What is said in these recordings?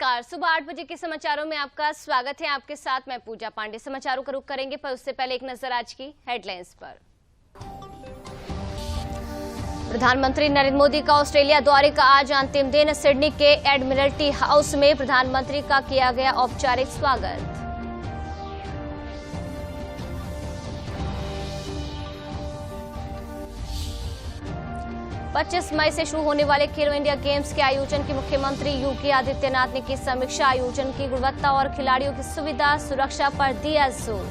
नमस्कार। सुबह 8 बजे के समाचारों में आपका स्वागत है। आपके साथ मैं पूजा पांडे। समाचारों का रुख करेंगे, पर उससे पहले एक नजर आज की हेडलाइंस पर। प्रधानमंत्री नरेंद्र मोदी का ऑस्ट्रेलिया दौरे का आज अंतिम दिन। सिडनी के एडमिरल्टी हाउस में प्रधानमंत्री का किया गया औपचारिक स्वागत। पच्चीस मई से शुरू होने वाले खेलो इंडिया गेम्स के आयोजन की मुख्यमंत्री योगी आदित्यनाथ ने की समीक्षा। आयोजन की गुणवत्ता और खिलाड़ियों की सुविधा सुरक्षा पर दिया जोर।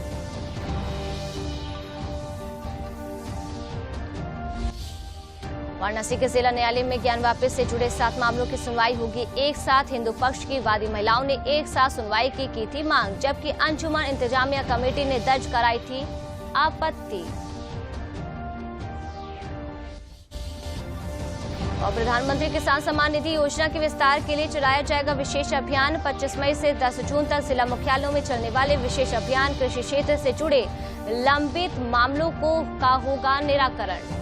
वाराणसी के जिला न्यायालय में ज्ञान वापस से जुड़े 7 मामलों की सुनवाई होगी। एक साथ हिंदू पक्ष की वादी महिलाओं ने एक साथ सुनवाई की थी मांग, जबकि अंजुमन इंतजामिया कमेटी ने दर्ज कराई थी आपत्ति। और प्रधानमंत्री किसान सम्मान निधि योजना के विस्तार के लिए चलाया जाएगा विशेष अभियान। 25 मई से 10 जून तक जिला मुख्यालयों में चलने वाले विशेष अभियान कृषि क्षेत्र से जुड़े लंबित मामलों का होगा निराकरण।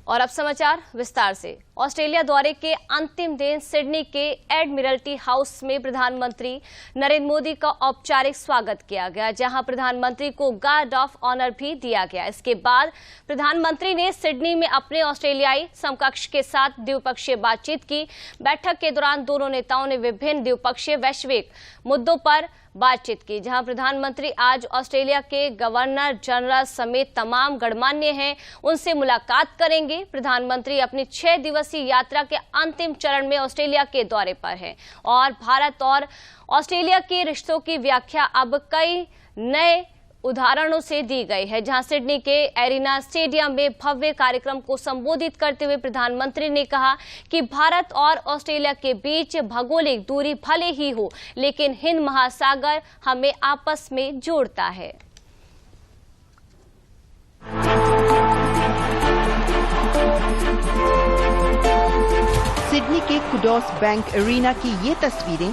और अब समाचार विस्तार से। ऑस्ट्रेलिया दौरे के अंतिम दिन सिडनी के एडमिरल्टी हाउस में प्रधानमंत्री नरेंद्र मोदी का औपचारिक स्वागत किया गया, जहां प्रधानमंत्री को गार्ड ऑफ ऑनर भी दिया गया। इसके बाद प्रधानमंत्री ने सिडनी में अपने ऑस्ट्रेलियाई समकक्ष के साथ द्विपक्षीय बातचीत की। बैठक के दौरान दोनों नेताओं ने विभिन्न द्विपक्षीय वैश्विक मुद्दों पर बातचीत की, जहां प्रधानमंत्री आज ऑस्ट्रेलिया के गवर्नर जनरल समेत तमाम गणमान्य हैं उनसे मुलाकात करेंगे। प्रधानमंत्री अपनी 6 दिवसीय यात्रा के अंतिम चरण में ऑस्ट्रेलिया के दौरे पर हैं और भारत और ऑस्ट्रेलिया के रिश्तों की व्याख्या अब कई नए उदाहरणों से दी गई है, जहां सिडनी के एरिना स्टेडियम में भव्य कार्यक्रम को संबोधित करते हुए प्रधानमंत्री ने कहा कि भारत और ऑस्ट्रेलिया के बीच भौगोलिक दूरी भले ही हो, लेकिन हिंद महासागर हमें आपस में जोड़ता है। सिडनी के कुडॉस बैंक एरिना की ये तस्वीरें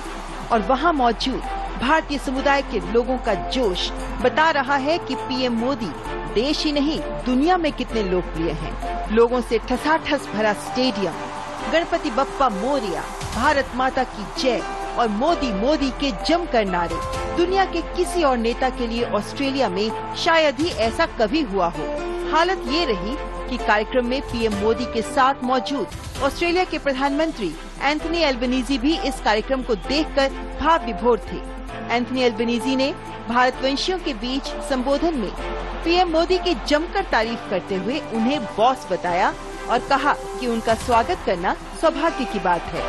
और वहां मौजूद भारतीय समुदाय के लोगों का जोश बता रहा है कि पीएम मोदी देश ही नहीं दुनिया में कितने लोकप्रिय हैं। लोगों से ठसाठस भरा स्टेडियम, गणपति बप्पा मोरिया, भारत माता की जय और मोदी मोदी के जमकर नारे। दुनिया के किसी और नेता के लिए ऑस्ट्रेलिया में शायद ही ऐसा कभी हुआ हो। हालत ये रही कि कार्यक्रम में पीएम मोदी के साथ मौजूद ऑस्ट्रेलिया के प्रधानमंत्री एंथनी एल्बनीजी भी इस कार्यक्रम को देखकर भाव विभोर थे। एंथनी एल्बनीजी ने भारतवंशियों के बीच संबोधन में पीएम मोदी की जमकर तारीफ करते हुए उन्हें बॉस बताया और कहा कि उनका स्वागत करना सौभाग्य की बात है।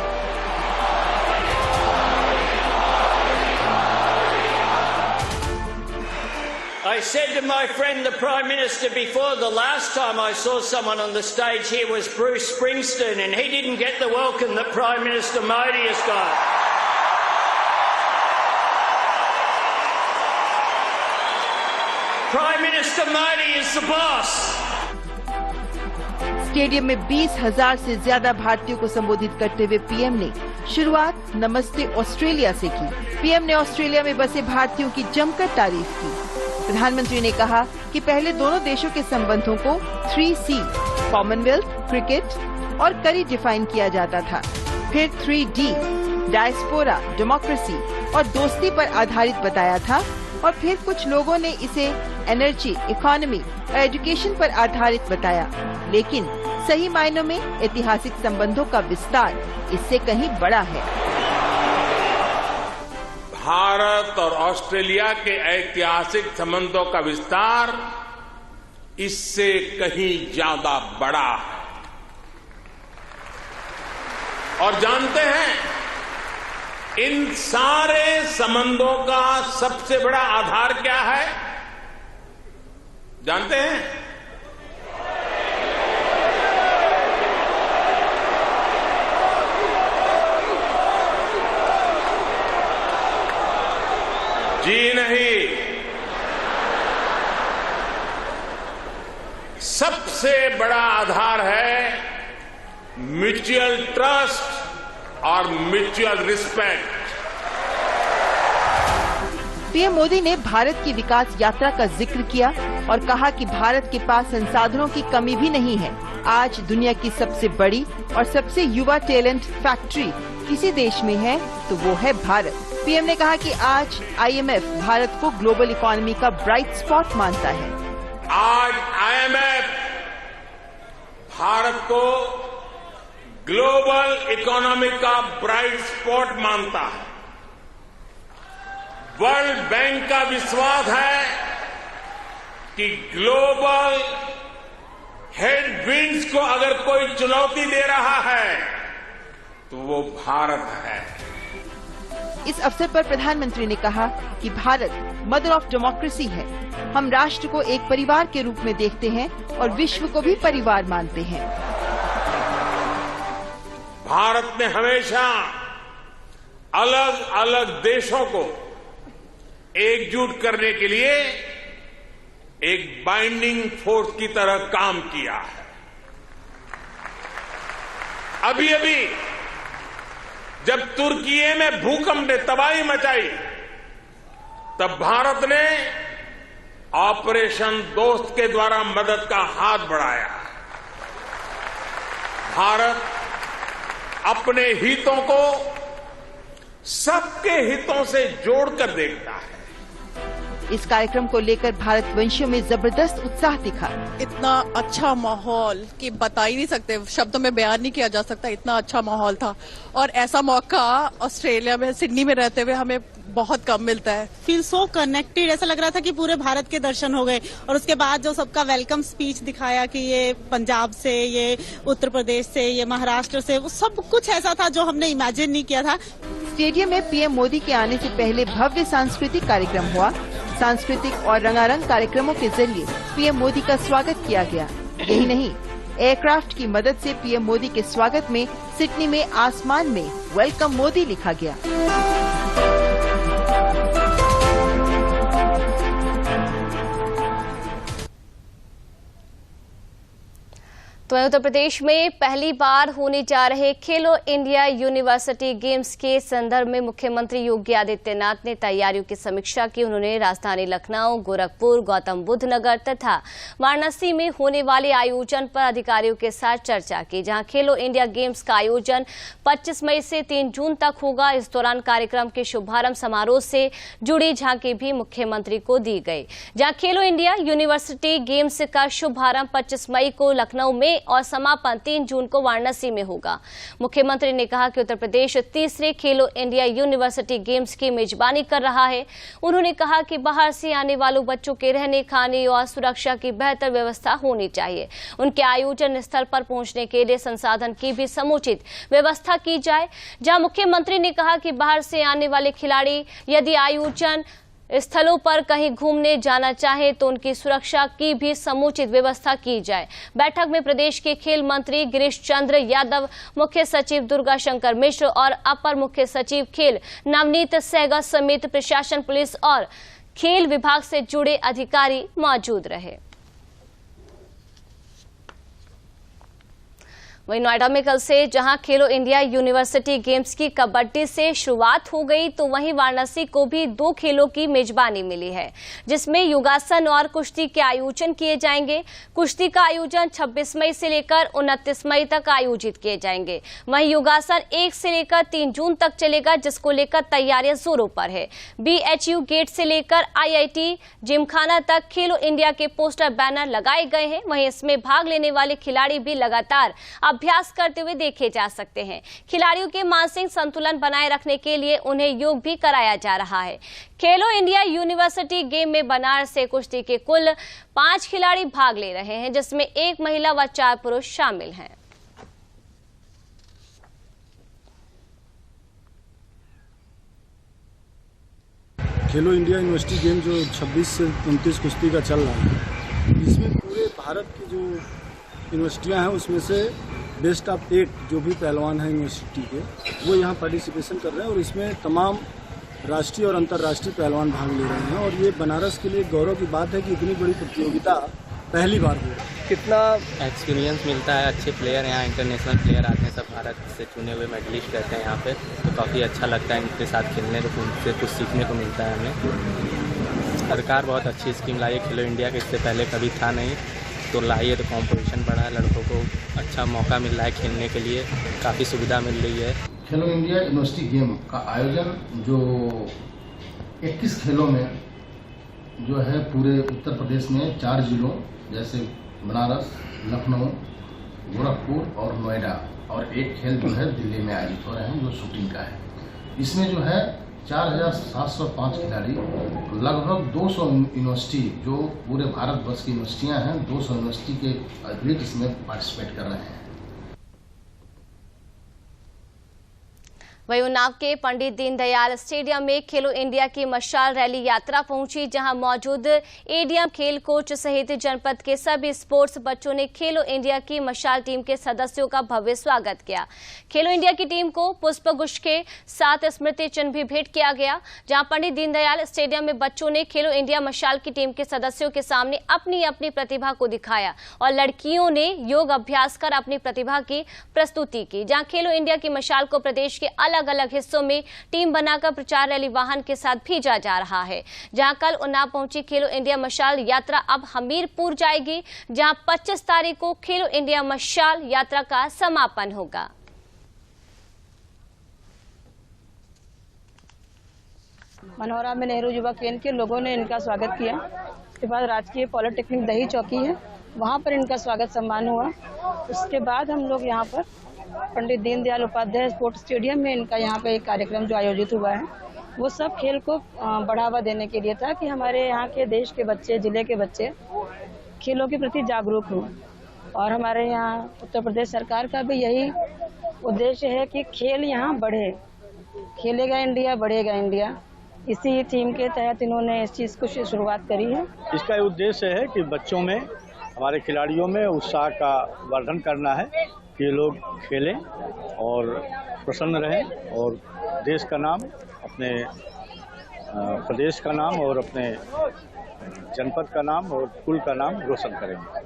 I said to my friend the Prime Minister before, the last time I saw someone on the stage here was Bruce Springsteen, and he didn't get the welcome that Prime Minister Modi has got. Prime Minister Modi is the boss. Stadium में 20,000 से ज्यादा भारतीयों को संबोधित करते हुए PM ने शुरुआत नमस्ते ऑस्ट्रेलिया से की। पीएम ने ऑस्ट्रेलिया में बसे भारतीयों की जमकर तारीफ की। प्रधानमंत्री ने कहा कि पहले दोनों देशों के संबंधों को 3C कॉमनवेल्थ, क्रिकेट और करी डिफाइन किया जाता था। फिर 3D डायस्पोरा, डेमोक्रेसी और दोस्ती पर आधारित बताया था, और फिर कुछ लोगों ने इसे एनर्जी, इकोनॉमी और एजुकेशन पर आधारित बताया। लेकिन सही मायनों में ऐतिहासिक संबंधों का विस्तार इससे कहीं बड़ा है। भारत और ऑस्ट्रेलिया के ऐतिहासिक संबंधों का विस्तार इससे कहीं ज्यादा बड़ा है। और जानते हैं, इन सारे संबंधों का सबसे बड़ा आधार क्या है? जानते हैं? जी नहीं, सबसे बड़ा आधार है म्यूचुअल ट्रस्ट और म्यूचुअल रिस्पेक्ट। पीएम मोदी ने भारत की विकास यात्रा का जिक्र किया और कहा कि भारत के पास संसाधनों की कमी भी नहीं है। आज दुनिया की सबसे बड़ी और सबसे युवा टैलेंट फैक्ट्री किसी देश में है तो वो है भारत। पीएम ने कहा कि आज IMF भारत को ग्लोबल इकोनॉमी का ब्राइट स्पॉट मानता है। आज IMF भारत को ग्लोबल इकोनॉमी का ब्राइट स्पॉट मानता है। वर्ल्ड बैंक का विश्वास है कि ग्लोबल हेडविंड्स को अगर कोई चुनौती दे रहा है तो वो भारत है। इस अवसर पर प्रधानमंत्री ने कहा कि भारत मदर ऑफ डेमोक्रेसी है। हम राष्ट्र को एक परिवार के रूप में देखते हैं और विश्व को भी परिवार मानते हैं। भारत ने हमेशा अलग अलग देशों को एकजुट करने के लिए एक बाइंडिंग फोर्स की तरह काम किया है। अभी अभी जब तुर्की में भूकंप ने तबाही मचाई तब भारत ने ऑपरेशन दोस्त के द्वारा मदद का हाथ बढ़ाया। भारत अपने हितों को सबके हितों से जोड़कर देखता है। इस कार्यक्रम को लेकर भारतवंशियों में जबरदस्त उत्साह दिखा। इतना अच्छा माहौल कि बता ही नहीं सकते, शब्दों में बयान नहीं किया जा सकता, इतना अच्छा माहौल था। और ऐसा मौका ऑस्ट्रेलिया में सिडनी में रहते हुए हमें बहुत कम मिलता है। फील सो कनेक्टेड, ऐसा लग रहा था कि पूरे भारत के दर्शन हो गए। और उसके बाद जो सबका वेलकम स्पीच दिखाया कि ये पंजाब से, ये उत्तर प्रदेश से, ये महाराष्ट्र से, वो सब कुछ ऐसा था जो हमने इमेजिन नहीं किया था। स्टेडियम में पीएम मोदी के आने से पहले भव्य सांस्कृतिक कार्यक्रम हुआ। सांस्कृतिक और रंगारंग कार्यक्रमों के जरिए पीएम मोदी का स्वागत किया गया। यही नहीं, एयरक्राफ्ट की मदद से पीएम मोदी के स्वागत में सिडनी में आसमान में वेलकम मोदी लिखा गया। तो उत्तर प्रदेश में पहली बार होने जा रहे खेलो इंडिया यूनिवर्सिटी गेम्स के संदर्भ में मुख्यमंत्री योगी आदित्यनाथ ने तैयारियों की समीक्षा की। उन्होंने राजधानी लखनऊ, गोरखपुर, गौतम बुद्ध नगर तथा वाराणसी में होने वाले आयोजन पर अधिकारियों के साथ चर्चा की, जहां खेलो इंडिया गेम्स का आयोजन 25 मई से 3 जून तक होगा। इस दौरान कार्यक्रम के शुभारंभ समारोह से जुड़ी झांकी भी मुख्यमंत्री को दी गई, जहां खेलो इंडिया यूनिवर्सिटी गेम्स का शुभारंभ 25 मई को लखनऊ में और समापन 3 जून को वाराणसी में होगा। मुख्यमंत्री ने कहा कि उत्तर प्रदेश तीसरे खेलो इंडिया यूनिवर्सिटी गेम्स की मेजबानी कर रहा है। उन्होंने कहा कि बाहर से आने वालों बच्चों के रहने, खाने और सुरक्षा की बेहतर व्यवस्था होनी चाहिए। उनके आयोजन स्थल पर पहुंचने के लिए संसाधन की भी समुचित व्यवस्था की जाए। जहां मुख्यमंत्री ने कहा कि बाहर से आने वाले खिलाड़ी यदि आयोजन स्थलों पर कहीं घूमने जाना चाहे तो उनकी सुरक्षा की भी समुचित व्यवस्था की जाए। बैठक में प्रदेश के खेल मंत्री गिरीश चंद्र यादव, मुख्य सचिव दुर्गा शंकर मिश्र और अपर मुख्य सचिव खेल नवनीत सहगल समेत प्रशासन, पुलिस और खेल विभाग से जुड़े अधिकारी मौजूद रहे। वहीं नोएडा में कल से जहां खेलो इंडिया यूनिवर्सिटी गेम्स की कबड्डी से शुरुआत हो गई, तो वहीं वाराणसी को भी 2 खेलों की मेजबानी मिली है, जिसमें योगासन और कुश्ती के आयोजन किए जाएंगे। कुश्ती का आयोजन 26 मई से लेकर 29 मई तक आयोजित किए जाएंगे। वहीं योगासन 1 से लेकर 3 जून तक चलेगा, जिसको लेकर तैयारियां जोरों पर है। BHU गेट से लेकर IIT जिमखाना तक खेलो इंडिया के पोस्टर बैनर लगाए गए हैं। वहीं इसमें भाग लेने वाले खिलाड़ी भी लगातार अभ्यास करते हुए देखे जा सकते हैं। खिलाड़ियों के मानसिक संतुलन बनाए रखने के लिए उन्हें योग भी कराया जा रहा है। खेलो इंडिया यूनिवर्सिटी गेम में बनारस से कुश्ती के कुल 5 खिलाड़ी भाग ले रहे हैं, जिसमें 1 महिला व 4 पुरुष शामिल हैं। खेलो इंडिया यूनिवर्सिटी गेम जो 26 से 29 कुश्ती का चल रहा है, इसमें पूरे भारत की जो यूनिवर्सिटियां हैं उसमें से बेस्ट ऑफ 8 जो भी पहलवान हैं यूनिवर्सिटी के, वो यहाँ पार्टिसिपेशन कर रहे हैं और इसमें तमाम राष्ट्रीय और अंतर्राष्ट्रीय पहलवान भाग ले रहे हैं। और ये बनारस के लिए गौरव की बात है कि इतनी बड़ी प्रतियोगिता पहली बार हो। कितना एक्सपीरियंस मिलता है, अच्छे प्लेयर यहाँ इंटरनेशनल प्लेयर आते हैं, सब भारत से चुने हुए मेडलिस्ट रहते हैं यहाँ पे, तो काफ़ी अच्छा लगता है इनके साथ खेलने को, उनसे कुछ सीखने को मिलता है हमें। सरकार बहुत अच्छी स्कीम लाई है खेलो इंडिया के, इससे पहले कभी था नहीं, तो तो लाई है, तो कंपटीशन बढ़ा है, लड़कों को अच्छा मौका मिल रहा है खेलने के लिए, काफ़ी सुविधा मिल रही है। खेलो इंडिया यूनिवर्सिटी गेम का आयोजन जो 21 खेलों में जो है पूरे उत्तर प्रदेश में 4 जिलों जैसे बनारस, लखनऊ, गोरखपुर और नोएडा, और एक खेल जो है दिल्ली में आयोजित हो रहे हैं जो शूटिंग का है। इसमें जो है 4,705 खिलाड़ी, लगभग 200 यूनिवर्सिटी जो पूरे भारत वर्ष की यूनिवर्सिटियां हैं, 200 यूनिवर्सिटी के एथलीट इसमें पार्टिसिपेट कर रहे हैं। वहीं उन्नाव के पंडित दीनदयाल स्टेडियम में खेलो इंडिया की मशाल रैली यात्रा पहुंची, जहां मौजूद एडीएम खेल कोच सहित जनपद के सभी स्पोर्ट्स बच्चों ने खेलो इंडिया की मशाल टीम के सदस्यों का भव्य स्वागत किया। खेलो इंडिया की टीम को पुष्प गुच्छ के साथ स्मृति चिन्ह भी भेंट किया गया, जहां पंडित दीनदयाल स्टेडियम में बच्चों ने खेलो इंडिया मशाल की टीम के सदस्यों के सामने अपनी अपनी प्रतिभा को दिखाया और लड़कियों ने योग अभ्यास कर अपनी प्रतिभा की प्रस्तुति की। जहां खेलो इंडिया की मशाल को प्रदेश के अलग अलग हिस्सों में टीम बनाकर प्रचार रैली वाहन के साथ भेजा जा रहा है। जहां कल उन्नाव पहुंची खेलो इंडिया मशाल यात्रा अब हमीरपुर जाएगी, जहां 25 तारीख को खेलो इंडिया मशाल यात्रा का समापन होगा। मनोहरा में नेहरू युवा केंद्र के लोगों ने इनका स्वागत किया। उसके बाद राजकीय पॉलिटेक्निक दही चौकी है, वहां पर इनका स्वागत सम्मान हुआ। उसके बाद हम लोग यहाँ पर पंडित दीनदयाल उपाध्याय स्पोर्ट्स स्टेडियम में इनका यहाँ पे एक कार्यक्रम जो आयोजित हुआ है, वो सब खेल को बढ़ावा देने के लिए था कि हमारे यहाँ के देश के बच्चे, जिले के बच्चे खेलों के प्रति जागरूक हों। और हमारे यहाँ उत्तर प्रदेश सरकार का भी यही उद्देश्य है कि खेल यहाँ बढ़े, खेलेगा इंडिया, बढ़ेगा इंडिया। इसी थीम के तहत इन्होंने इस चीज़ को शुरुआत करी है। इसका उद्देश्य है कि बच्चों में, हमारे खिलाड़ियों में उत्साह का वर्धन करना है कि ये लोग खेलें और प्रसन्न रहें और देश का नाम, अपने प्रदेश का नाम और अपने जनपद का नाम और कुल का नाम रोशन करेंगे।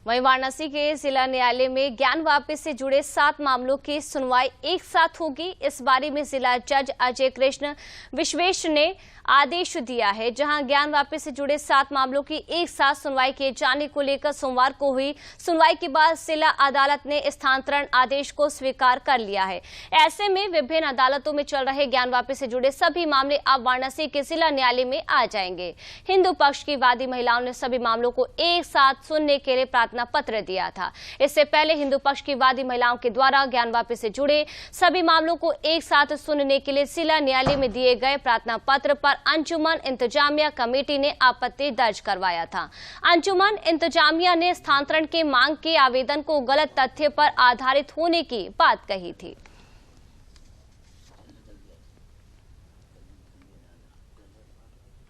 वहीं वाराणसी के जिला न्यायालय में ज्ञान वापसी से जुड़े 7 मामलों की सुनवाई एक साथ होगी। इस बारे में जिला जज अजय कृष्ण विश्वेश ने आदेश दिया है, जहां ज्ञान वापसी से जुड़े 7 मामलों की एक साथ सुनवाई किए जाने को लेकर सोमवार को हुई सुनवाई के बाद जिला अदालत ने स्थानांतरण आदेश को स्वीकार कर लिया है। ऐसे में विभिन्न अदालतों में चल रहे ज्ञान वापसी से जुड़े सभी मामले अब वाराणसी के जिला न्यायालय में आ जाएंगे। हिंदू पक्ष की वादी महिलाओं ने सभी मामलों को एक साथ सुनने के लिए प्रार्थना पत्र दिया था। इससे पहले हिंदू पक्ष की वादी महिलाओं के द्वारा ज्ञान वापसी से जुड़े सभी मामलों को एक साथ सुनने के लिए जिला न्यायालय में दिए गए प्रार्थना पत्र पर अंजुमन इंतजामिया कमेटी ने आपत्ति दर्ज करवाया था। अंजुमन इंतजामिया ने स्थानांतरण के मांग के आवेदन को गलत तथ्य पर आधारित होने की बात कही थी।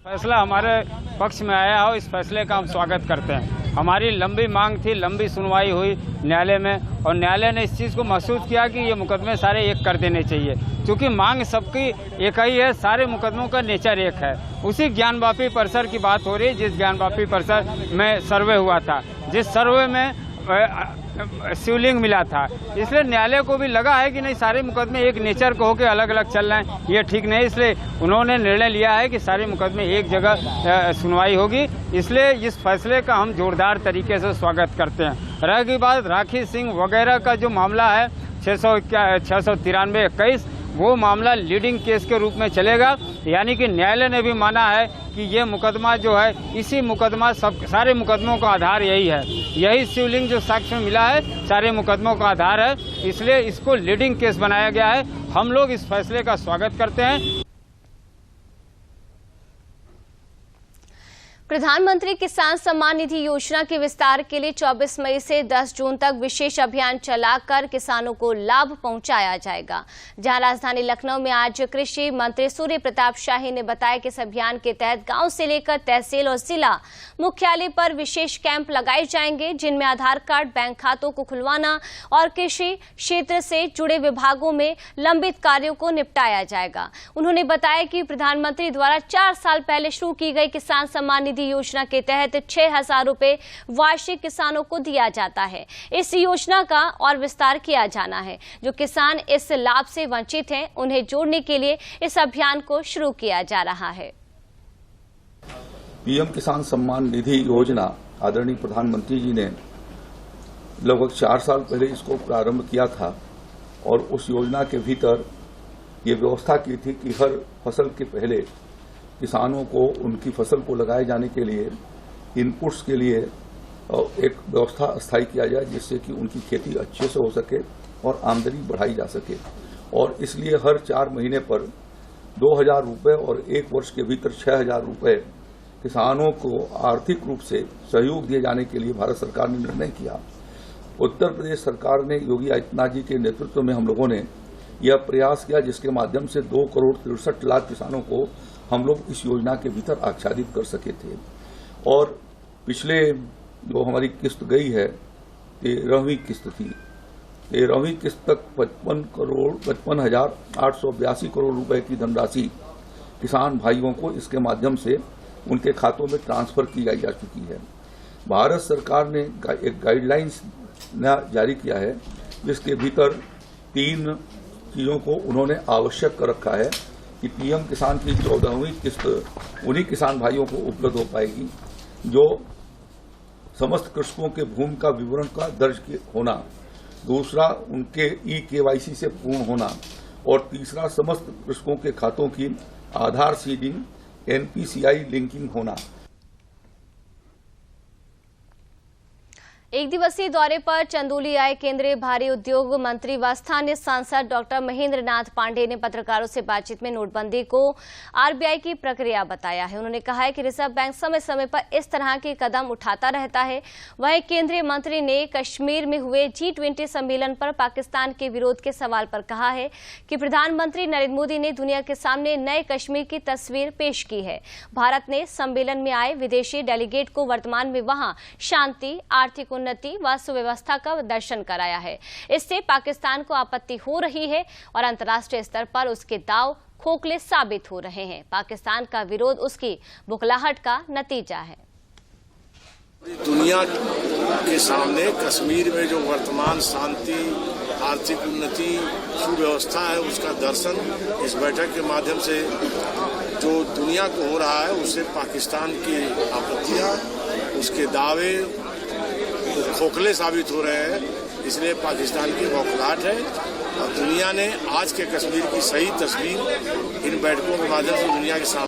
फैसला हमारे पक्ष में आया हो, इस फैसले का हम स्वागत करते हैं। हमारी लंबी मांग थी, लंबी सुनवाई हुई न्यायालय में और न्यायालय ने इस चीज़ को महसूस किया कि ये मुकदमे सारे एक कर देने चाहिए, क्योंकि मांग सबकी एक ही है, सारे मुकदमों का नेचर एक है। उसी ज्ञानवापी परिसर की बात हो रही है, जिस ज्ञानवापी परिसर में सर्वे हुआ था, जिस सर्वे में शिवलिंग मिला था, इसलिए न्यायालय को भी लगा है कि नहीं, सारे मुकदमे एक नेचर को होकर अलग अलग चल रहे हैं, ये ठीक नहीं। इसलिए उन्होंने निर्णय लिया है कि सारे मुकदमे एक जगह सुनवाई होगी। इसलिए इस फैसले का हम जोरदार तरीके से स्वागत करते हैं। रह गई बात राखी सिंह वगैरह का जो मामला है 693/21, वो मामला लीडिंग केस के रूप में चलेगा, यानी कि न्यायालय ने भी माना है कि ये मुकदमा जो है, इसी मुकदमा सारे मुकदमों का आधार यही है, यही शिवलिंग जो साक्ष्य में मिला है सारे मुकदमों का आधार है, इसलिए इसको लीडिंग केस बनाया गया है। हम लोग इस फैसले का स्वागत करते हैं। प्रधानमंत्री किसान सम्मान निधि योजना के विस्तार के लिए 24 मई से 10 जून तक विशेष अभियान चलाकर किसानों को लाभ पहुंचाया जाएगा। जहां राजधानी लखनऊ में आज कृषि मंत्री सूर्य प्रताप शाही ने बताया कि इस अभियान के तहत गांव से लेकर तहसील और जिला मुख्यालय पर विशेष कैंप लगाए जाएंगे, जिनमें आधार कार्ड, बैंक खातों को खुलवाना और कृषि क्षेत्र से जुड़े विभागों में लंबित कार्यों को निपटाया जाएगा। उन्होंने बताया कि प्रधानमंत्री द्वारा 4 साल पहले शुरू की गई किसान सम्मान निधि योजना के तहत 6,000 रुपए वार्षिक किसानों को दिया जाता है। इस योजना का और विस्तार किया जाना है। जो किसान इस लाभ से वंचित हैं, उन्हें जोड़ने के लिए इस अभियान को शुरू किया जा रहा है। पीएम किसान सम्मान निधि योजना आदरणीय प्रधानमंत्री जी ने लगभग 4 साल पहले इसको प्रारंभ किया था और उस योजना के भीतर ये व्यवस्था की थी कि हर फसल के पहले किसानों को उनकी फसल को लगाए जाने के लिए इनपुट्स के लिए एक व्यवस्था स्थायी किया जाए, जिससे कि उनकी खेती अच्छे से हो सके और आमदनी बढ़ाई जा सके। और इसलिए हर 4 महीने पर 2,000 रुपये और 1 वर्ष के भीतर 6,000 रुपये किसानों को आर्थिक रूप से सहयोग दिए जाने के लिए भारत सरकार ने निर्णय किया। उत्तर प्रदेश सरकार ने योगी आदित्यनाथ जी के नेतृत्व में हम लोगों ने यह प्रयास किया, जिसके माध्यम से 2 करोड़ 63 लाख किसानों को हम लोग इस योजना के भीतर आच्छादित कर सके थे। और पिछले जो हमारी किस्त गई है 13वीं किस्त थी, 13वीं किस्त तक 55,882 करोड़ रुपए की धनराशि किसान भाइयों को इसके माध्यम से उनके खातों में ट्रांसफर की जा चुकी है। भारत सरकार ने एक गाइडलाइंस जारी किया है, जिसके भीतर 3 चीजों को उन्होंने आवश्यक कर रखा है कि पीएम किसान की 14वीं किस्त उन्हीं किसान भाइयों को उपलब्ध हो पाएगी जो समस्त कृषकों के भूमि का विवरण का दर्ज होना, दूसरा उनके KYC से पूर्ण होना और तीसरा समस्त कृषकों के खातों की आधार सीडिंग NPCI लिंकिंग होना। एक दिवसीय दौरे पर चंदौली आए केंद्रीय भारी उद्योग मंत्री व स्थानीय सांसद डॉक्टर महेंद्र नाथ पांडेय ने पत्रकारों से बातचीत में नोटबंदी को RBI की प्रक्रिया बताया है। उन्होंने कहा है कि रिजर्व बैंक समय समय पर इस तरह के कदम उठाता रहता है। वहीं केंद्रीय मंत्री ने कश्मीर में हुए G20 सम्मेलन पर पाकिस्तान के विरोध के सवाल पर कहा है कि प्रधानमंत्री नरेंद्र मोदी ने दुनिया के सामने नए कश्मीर की तस्वीर पेश की है। भारत ने सम्मेलन में आए विदेशी डेलीगेट को वर्तमान में वहां शांति, आर्थिक उन्नति व सुव्यवस्था का दर्शन कराया है। इससे पाकिस्तान को आपत्ति हो रही है और अंतर्राष्ट्रीय स्तर पर उसके दाव खोखले साबित हो रहे हैं। पाकिस्तान का विरोध उसकी बुखलाहट का नतीजा है। दुनिया के सामने कश्मीर में जो वर्तमान शांति, आर्थिक उन्नति, सुव्यवस्था है, उसका दर्शन इस बैठक के माध्यम से जो दुनिया को हो रहा है, उससे पाकिस्तान की आपत्तियां, उसके दावे खोखले साबित हो रहे हैं। इसलिए पाकिस्तान की बौखलाहट है और दुनिया ने आज के कश्मीर की सही तस्वीर इन बैठकों के माध्यम से दुनिया के सामने।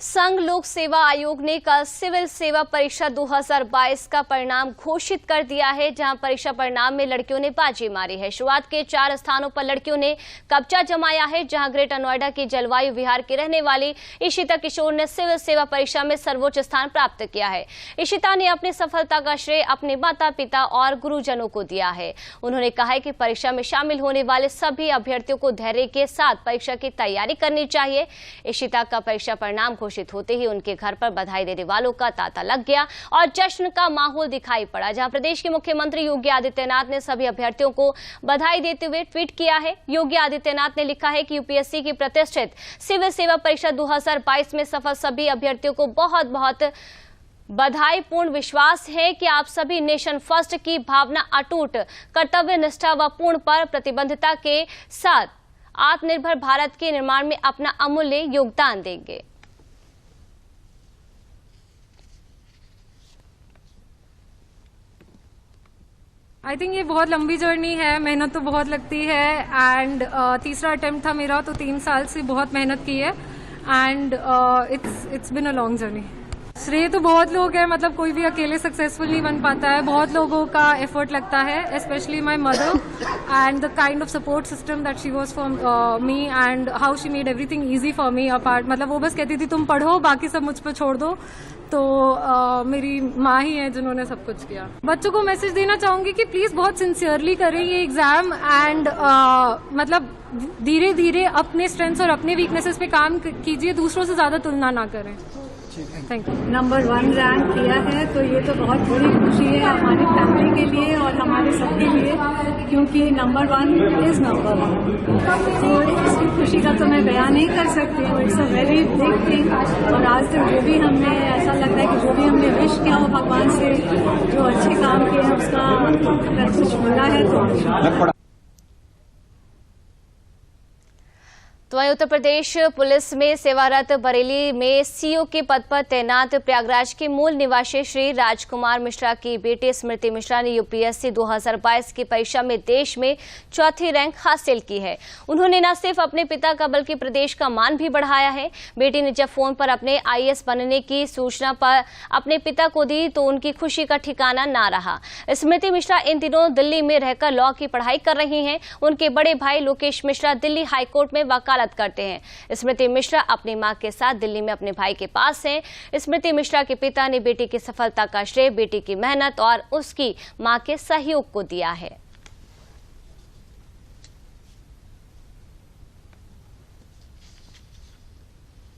संघ लोक सेवा आयोग ने कल सिविल सेवा परीक्षा 2022 का परिणाम घोषित कर दिया है, जहां परीक्षा परिणाम में लड़कियों ने बाजी मारी है। शुरुआत के 4 स्थानों पर लड़कियों ने कब्जा जमाया है, जहां ग्रेटर नोएडा की जलवायु विहार की रहने वाली इशिता किशोर ने सिविल सेवा परीक्षा में सर्वोच्च स्थान प्राप्त किया है। इशिता ने अपनी सफलता का श्रेय अपने माता पिता और गुरुजनों को दिया है। उन्होंने कहा है कि परीक्षा में शामिल होने वाले सभी अभ्यर्थियों को धैर्य के साथ परीक्षा की तैयारी करनी चाहिए। इशिता का परीक्षा परिणाम घोषित होते ही उनके घर पर बधाई देने वालों का तांता लग गया और जश्न का माहौल दिखाई पड़ा, जहां प्रदेश के मुख्यमंत्री योगी आदित्यनाथ ने सभी अभ्यर्थियों को बधाई देते हुए ट्वीट किया है। योगी आदित्यनाथ ने लिखा है कि यूपीएससी की प्रतिष्ठित सिविल सेवा परीक्षा 2022 में सफल सभी अभ्यर्थियों को बहुत बहुत बधाई। पूर्ण विश्वास है कि आप सभी नेशन फर्स्ट की भावना, अटूट कर्तव्य निष्ठा व पूर्ण पर प्रतिबद्धता के साथ आत्मनिर्भर भारत के निर्माण में अपना अमूल्य योगदान देंगे। आई थिंक ये बहुत लंबी जर्नी है, मेहनत तो बहुत लगती है एंड तीसरा अटेम्प्ट था मेरा, तो 3 साल से बहुत मेहनत की है and it's been a long journey. श्रेय तो बहुत लोग हैं, मतलब कोई भी अकेले सक्सेसफुल नहीं बन पाता है, बहुत लोगों का एफर्ट लगता है, specially my mother and the kind of support system that she was for me and how she made everything easy for me apart. मतलब वो बस कहती थी तुम पढ़ो, बाकी सब मुझ पर छोड़ दो। तो मेरी माँ ही है जिन्होंने सब कुछ किया। बच्चों को मैसेज देना चाहूंगी कि प्लीज बहुत सिंसियरली करें ये एग्जाम एंड मतलब धीरे धीरे अपने स्ट्रेंथ्स और अपने वीकनेसेस पे काम कीजिए, दूसरों से ज्यादा तुलना ना करें। Thank you. नंबर 1 रैंक किया है तो ये तो बहुत बड़ी खुशी है हमारी फैमिली के लिए और हमारे सबके लिए, क्योंकि नंबर 1 इज नंबर 1। तो इसकी खुशी का तो मैं बयान नहीं कर सकती हूँ। It's a very big thing. और आज तक जो भी हमने, ऐसा लगता है कि जो भी हमने विश किया हो भगवान से, जो अच्छे काम किए हैं उसका अगर कुछ मिला है तो तो वहीं उत्तर प्रदेश पुलिस में सेवारत बरेली में सीओ के पद पर तैनात प्रयागराज के मूल निवासी श्री राजकुमार मिश्रा की बेटी स्मृति मिश्रा ने यूपीएससी 2022 की परीक्षा में देश में चौथी रैंक हासिल की है। उन्होंने न सिर्फ अपने पिता का बल्कि प्रदेश का मान भी बढ़ाया है। बेटी ने जब फोन पर अपने आईएएस बनने की सूचना पर अपने पिता को दी तो उनकी खुशी का ठिकाना ना रहा। स्मृति मिश्रा इन दिनों दिल्ली में रहकर लॉ की पढ़ाई कर रही हैं। उनके बड़े भाई लोकेश मिश्रा दिल्ली हाईकोर्ट में वकालत करते हैं। स्मृति मिश्रा अपनी मां के साथ दिल्ली में अपने भाई के पास हैं। स्मृति मिश्रा के पिता ने बेटी की सफलता का श्रेय बेटी की मेहनत और उसकी मां के सहयोग को दिया है।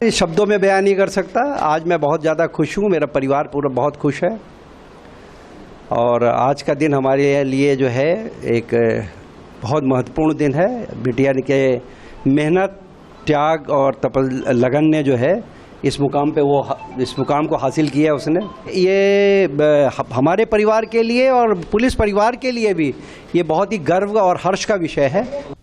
शब्दों में बयान नहीं कर सकता। आज मैं बहुत ज़्यादा खुश हूँ, मेरा परिवार पूरा बहुत खुश है और आज का दिन हमारे लिए जो है एक बहुत महत्वपूर्ण दिन है। बिटिया के मेहनत, त्याग और लगन ने जो है इस मुकाम को हासिल किया है उसने। ये हमारे परिवार के लिए और पुलिस परिवार के लिए भी ये बहुत ही गर्व और हर्ष का विषय है।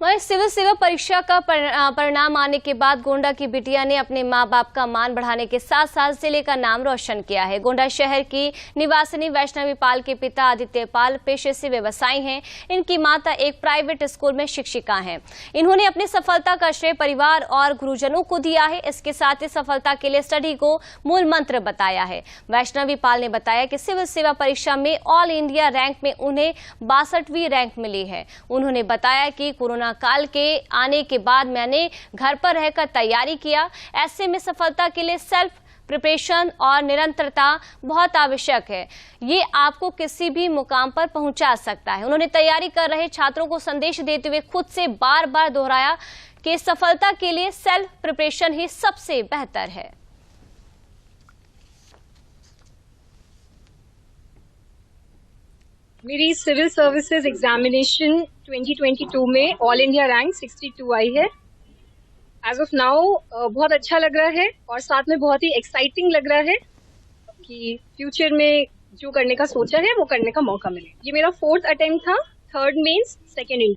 वहीं सिविल सेवा परीक्षा का परिणाम आने के बाद गोंडा की बिटिया ने अपने मां बाप का मान बढ़ाने के साथ साथ जिले का नाम रोशन किया है। गोंडा शहर की निवासिनी वैष्णवी पाल के पिता आदित्य पाल पेशे से व्यवसायी हैं। इनकी माता एक प्राइवेट स्कूल में शिक्षिका हैं। इन्होंने अपनी सफलता का श्रेय परिवार और गुरुजनों को दिया है। इसके साथ ही सफलता के लिए स्टडी को मूल मंत्र बताया है। वैष्णवी पाल ने बताया कि सिविल सेवा परीक्षा में ऑल इंडिया रैंक में उन्हें 62वीं रैंक मिली है। उन्होंने बताया कि कोरोना काल के आने के बाद मैंने घर पर रहकर तैयारी किया। ऐसे में सफलता के लिए सेल्फ प्रिपरेशन और निरंतरता बहुत आवश्यक है। ये आपको किसी भी मुकाम पर पहुंचा सकता है। उन्होंने तैयारी कर रहे छात्रों को संदेश देते हुए खुद से बार बार दोहराया कि सफलता के लिए सेल्फ प्रिपरेशन ही सबसे बेहतर है। मेरी सिविल सर्विसेज एग्जामिनेशन 2022 में ऑल इंडिया रैंक 62 आई है। एज ऑफ नाउ बहुत अच्छा लग रहा है और साथ में बहुत ही एक्साइटिंग लग रहा है कि फ्यूचर में जो करने का सोचा है वो करने का मौका मिले। ये मेरा 4th अटेम्प्ट था, 3rd मेंस, 2nd इंटरव्यू।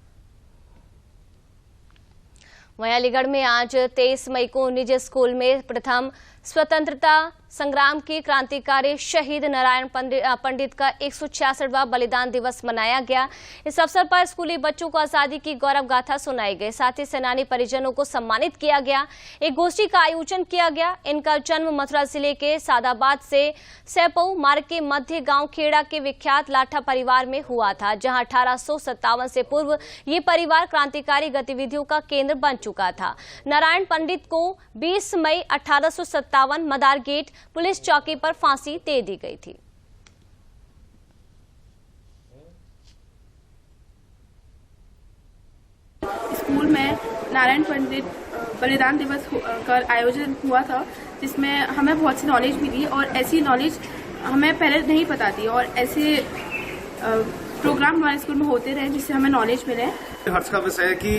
वहीं अलीगढ़ में आज 23 मई को निज स्कूल में प्रथम स्वतंत्रता संग्राम के क्रांतिकारी शहीद नारायण पंडित का 166वां बलिदान दिवस मनाया गया। इस अवसर पर स्कूली बच्चों को आजादी की गौरव गाथा सुनाई गई। साथ ही सेनानी परिजनों को सम्मानित किया गया। एक गोष्ठी का आयोजन किया गया। इनका जन्म मथुरा जिले के सादाबाद से सैपऊ मार्ग के मध्य गांव खेड़ा के विख्यात लाठा परिवार में हुआ था, जहां 1857 से पूर्व ये परिवार क्रांतिकारी गतिविधियों का केंद्र बन चुका था। नारायण पंडित को 20 मई 1857 मदार गेट पुलिस चौकी पर फांसी दे दी गई थी। स्कूल में नारायण पंडित बलिदान दिवस का आयोजन हुआ था, जिसमें हमें बहुत सी नॉलेज मिली और ऐसी नॉलेज हमें पहले नहीं पता थी और ऐसे प्रोग्राम हमारे स्कूल में होते रहे जिससे हमें नॉलेज मिले। हर्ष का विषय है कि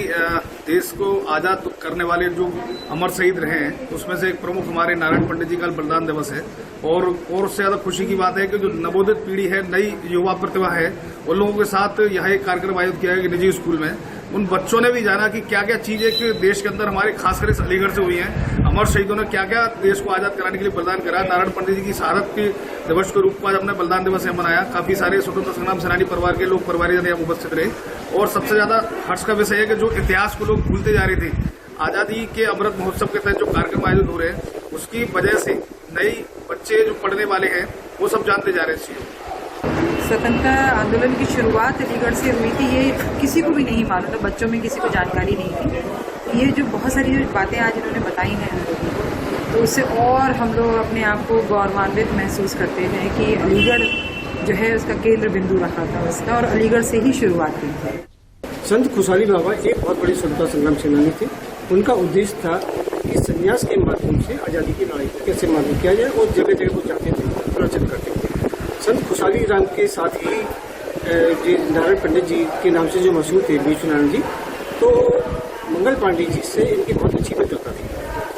देश को आजाद करने वाले जो अमर शहीद रहे हैं उसमें से एक प्रमुख हमारे नारायण पंडित जी का बलिदान दिवस है। और उससे ज्यादा खुशी की बात है कि जो नवोदित पीढ़ी है, नई युवा प्रतिभा है, उन लोगों के साथ यह एक कार्यक्रम आयोजित किया है निजी स्कूल में। उन बच्चों ने भी जाना कि क्या क्या चीजें कि देश के अंदर हमारे खासकर इस अलीगढ़ से हुई हैं। अमर शहीदों ने क्या क्या देश को आजाद कराने के लिए बलिदान करा। नारायण पंडित जी की शहादत के दिवस के रूप में आज हमने बलिदान दिवस मनाया। काफी सारे स्वतंत्रता संग्राम सेनानी परिवार के लोग परिवारजन यहाँ उपस्थित रहे। और सबसे ज्यादा हर्ष का विषय है कि जो इतिहास को लोग भूलते जा रहे थे, आजादी के अमृत महोत्सव के तहत जो कार्यक्रम आयोजित हो रहे हैं उसकी वजह से नई बच्चे जो पढ़ने वाले हैं वो सब जानते जा रहे हैं। स्वतंत्रता आंदोलन की शुरुआत अलीगढ़ से हुई थी, ये किसी को भी नहीं मालूम था, बच्चों में किसी को जानकारी नहीं थी। ये जो बहुत सारी बातें आज इन्होंने बताई हैं तो उससे और हम लोग अपने आप को गौरवान्वित महसूस करते हैं कि अलीगढ़ जो है उसका केंद्र बिंदु रखा था उसका और अलीगढ़ से ही शुरुआत हुई थी। संत खुशहाली बाबा एक बहुत बड़ी स्वतंत्रता संग्राम सेनानी थे। उनका उद्देश्य था कि संन्यास के माध्यम से आजादी की लड़ाई कैसे मालूम किया जाए और जगह जगह वो जाते थे, प्रवचन करते थे। संत खुशहाली राम के साथ ही नारायण पंडित जी के नाम से जो मशहूर थे बीचू नारायण जी, तो मंगल पांडे जी से इनकी बहुत अच्छी मित्रता थी।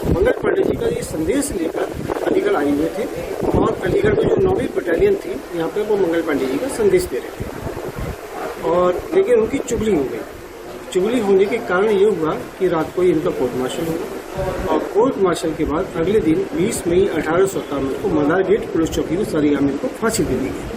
मंगल पांडे जी का ये संदेश लेकर अलीगढ़ आए हुए थे और अलीगढ़ में जो 9वीं बटालियन थी यहाँ पे वो मंगल पांडे जी का संदेश दे रहे थे। और लेकिन उनकी चुगली हो गई चुगली होने के कारण ये हुआ कि रात को इनका कोर्ट मार्शल हुआ और कोर्ट मार्शल के बाद अगले दिन 20 मई 1857 को मदार गेट पुलिस चौकी में सर यामिन को फांसी दे दी गई।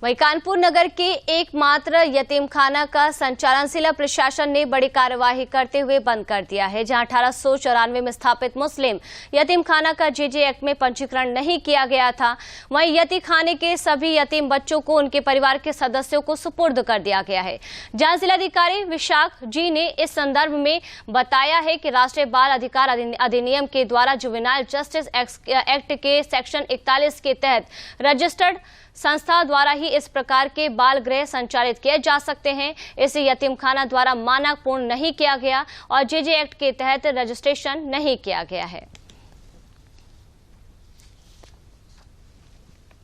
वहीं कानपुर नगर के एकमात्र यतीमखाना का संचालन जिला प्रशासन ने बड़ी कार्यवाही करते हुए बंद कर दिया है, जहां 1894 में स्थापित मुस्लिम यतीमखाना का जेजे एक्ट में पंजीकरण नहीं किया गया था। वहीं यतीमखाने के सभी यतीम बच्चों को उनके परिवार के सदस्यों को सुपुर्द कर दिया गया है, जहां जिलाधिकारी विशाख जी ने इस संदर्भ में बताया है कि राष्ट्रीय बाल अधिकार अधिनियम के द्वारा जुवेनाइल जस्टिस एक्ट के सेक्शन 41 के तहत रजिस्टर्ड संस्था द्वारा ही इस प्रकार के बाल गृह संचालित किए जा सकते हैं। इसे यतीमखाना द्वारा मानक पूर्ण नहीं किया गया और जेजे एक्ट के तहत रजिस्ट्रेशन नहीं किया गया है।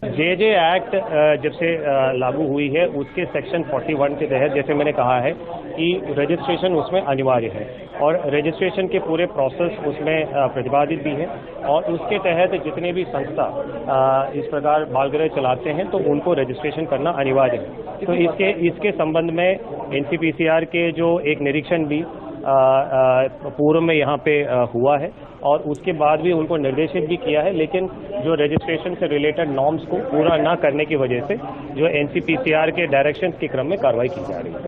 जेजे एक्ट जब से लागू हुई है उसके सेक्शन 41 के तहत जैसे मैंने कहा है कि रजिस्ट्रेशन उसमें अनिवार्य है और रजिस्ट्रेशन के पूरे प्रोसेस उसमें प्रतिपादित भी है और उसके तहत जितने भी संस्था इस प्रकार बालगृह चलाते हैं तो उनको रजिस्ट्रेशन करना अनिवार्य है। तो इसके संबंध में एनसीपीसीआर के जो एक निरीक्षण भी पूर्व में यहाँ पे हुआ है और उसके बाद भी उनको निर्देशित भी किया है, लेकिन जो रजिस्ट्रेशन से रिलेटेड नॉर्म्स को पूरा न करने की वजह से जो एनसीपीसीआर के डायरेक्शंस के क्रम में कार्रवाई की जा रही है।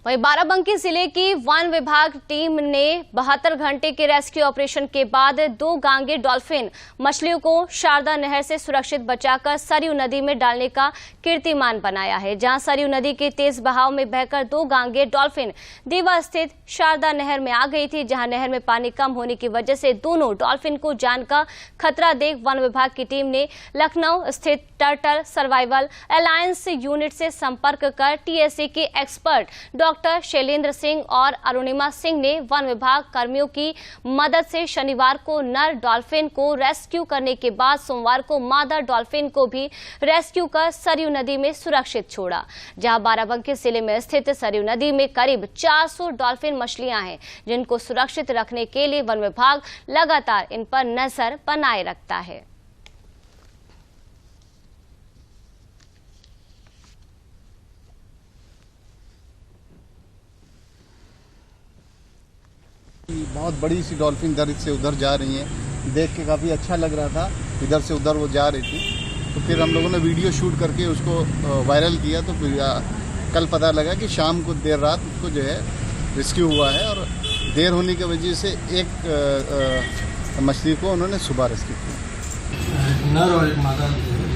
वहीं बाराबंकी जिले की वन विभाग टीम ने 72 घंटे के रेस्क्यू ऑपरेशन के बाद 2 गांगे डॉल्फिन मछलियों को शारदा नहर से सुरक्षित बचाकर सरयू नदी में डालने का कीर्तिमान बनाया है, जहां सरयू नदी के तेज बहाव में बहकर 2 गांगे डॉल्फिन दीवा स्थित शारदा नहर में आ गई थी, जहां नहर में पानी कम होने की वजह से दोनों डॉल्फिन को जान का खतरा देख वन विभाग की टीम ने लखनऊ स्थित टर्टल सर्वाइवल अलायंस यूनिट से संपर्क कर टीएसए के एक्सपर्ट डॉक्टर शैलेंद्र सिंह और अरुणिमा सिंह ने वन विभाग कर्मियों की मदद से शनिवार को नर डॉल्फिन को रेस्क्यू करने के बाद सोमवार को मादा डॉल्फिन को भी रेस्क्यू कर सरयू नदी में सुरक्षित छोड़ा, जहां बाराबंकी जिले में स्थित सरयू नदी में करीब 400 डॉल्फिन मछलियां हैं, जिनको सुरक्षित रखने के लिए वन विभाग लगातार इन पर नजर बनाए रखता है। बहुत बड़ी सी डॉल्फिन इधर से उधर जा रही हैं, देख के काफ़ी अच्छा लग रहा था। इधर से उधर वो जा रही थी, तो फिर हम लोगों ने वीडियो शूट करके उसको वायरल किया। तो फिर कल पता लगा कि शाम को देर रात उसको जो है रेस्क्यू हुआ है और देर होने की वजह से एक मछली को उन्होंने सुबह रेस्क्यू किया। नर और एक मादा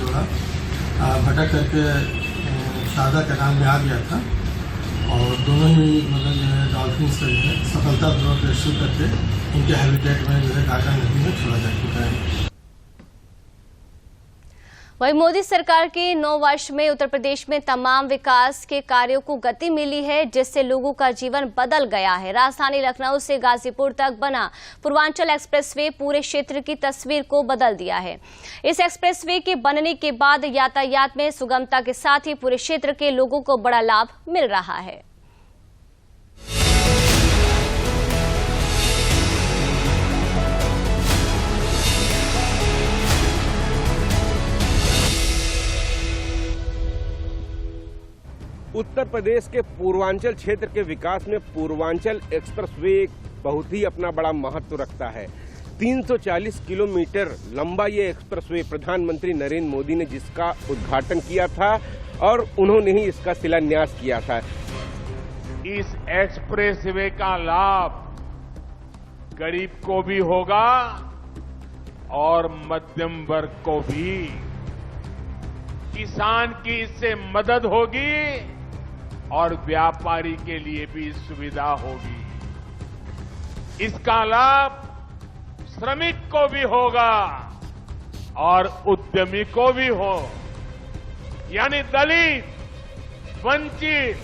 जोड़ा भटक करके शारदा कैनाल में आ गया था और दोनों ही मतलब जो है डॉल्फिन से जो है सफलतापूर्वक रेस्क्यू करके इनके हैबिटेट में जो है घाघरा नदी में छोड़ा जा चुका है। वहीं मोदी सरकार के 9 वर्ष में उत्तर प्रदेश में तमाम विकास के कार्यों को गति मिली है, जिससे लोगों का जीवन बदल गया है। राजधानी लखनऊ से गाजीपुर तक बना पूर्वांचल एक्सप्रेसवे पूरे क्षेत्र की तस्वीर को बदल दिया है। इस एक्सप्रेसवे के बनने के बाद यातायात में सुगमता के साथ ही पूरे क्षेत्र के लोगों को बड़ा लाभ मिल रहा है। उत्तर प्रदेश के पूर्वांचल क्षेत्र के विकास में पूर्वांचल एक्सप्रेसवे बहुत ही अपना बड़ा महत्व रखता है। 340 किलोमीटर लंबा ये एक्सप्रेसवे प्रधानमंत्री नरेंद्र मोदी ने जिसका उद्घाटन किया था और उन्होंने ही इसका शिलान्यास किया था। इस एक्सप्रेसवे का लाभ गरीब को भी होगा और मध्यम वर्ग को भी। किसान की इससे मदद होगी और व्यापारी के लिए भी सुविधा होगी। इसका लाभ श्रमिक को भी होगा और उद्यमी को भी हो, यानी दलित, वंचित,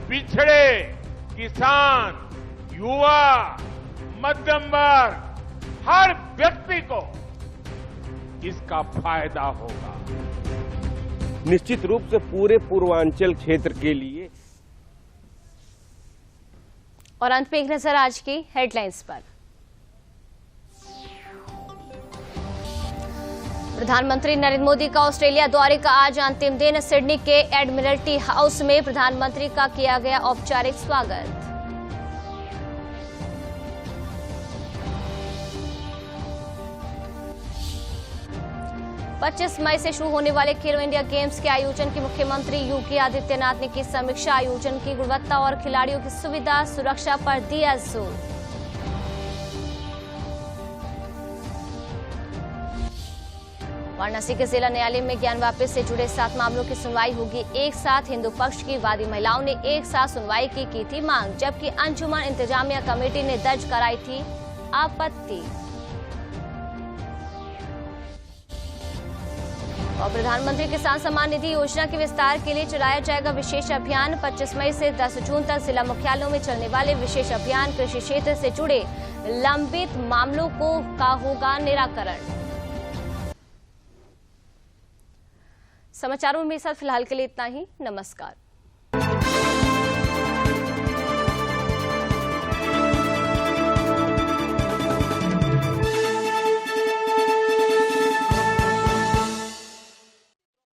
पिछड़े, किसान, युवा, मध्यम वर्ग, हर व्यक्ति को इसका फायदा होगा। निश्चित रूप से पूरे पूर्वांचल क्षेत्र के लिए। और अंत में एक नजर आज की हेडलाइंस पर। प्रधानमंत्री नरेंद्र मोदी का ऑस्ट्रेलिया दौरे का आज अंतिम दिन। सिडनी के एडमिरल्टी हाउस में प्रधानमंत्री का किया गया औपचारिक स्वागत। पच्चीस मई से शुरू होने वाले खेलो इंडिया गेम्स के आयोजन की मुख्यमंत्री योगी आदित्यनाथ ने की समीक्षा। आयोजन की गुणवत्ता और खिलाड़ियों की सुविधा सुरक्षा पर दिया जोर। वाराणसी के जिला न्यायालय में ज्ञान वापस से जुड़े 7 मामलों की सुनवाई होगी। एक साथ हिंदू पक्ष की वादी महिलाओं ने एक साथ सुनवाई की थी मांग, जबकि अंजुमन इंतजामिया कमेटी ने दर्ज कराई थी आपत्ति। और प्रधानमंत्री किसान सम्मान निधि योजना के विस्तार के लिए चलाया जाएगा विशेष अभियान। 25 मई से 10 जून तक जिला मुख्यालयों में चलने वाले विशेष अभियान कृषि क्षेत्र से जुड़े लंबित मामलों का होगा निराकरण। समाचारों में मेरे साथ फिलहाल के लिए इतना ही। नमस्कार।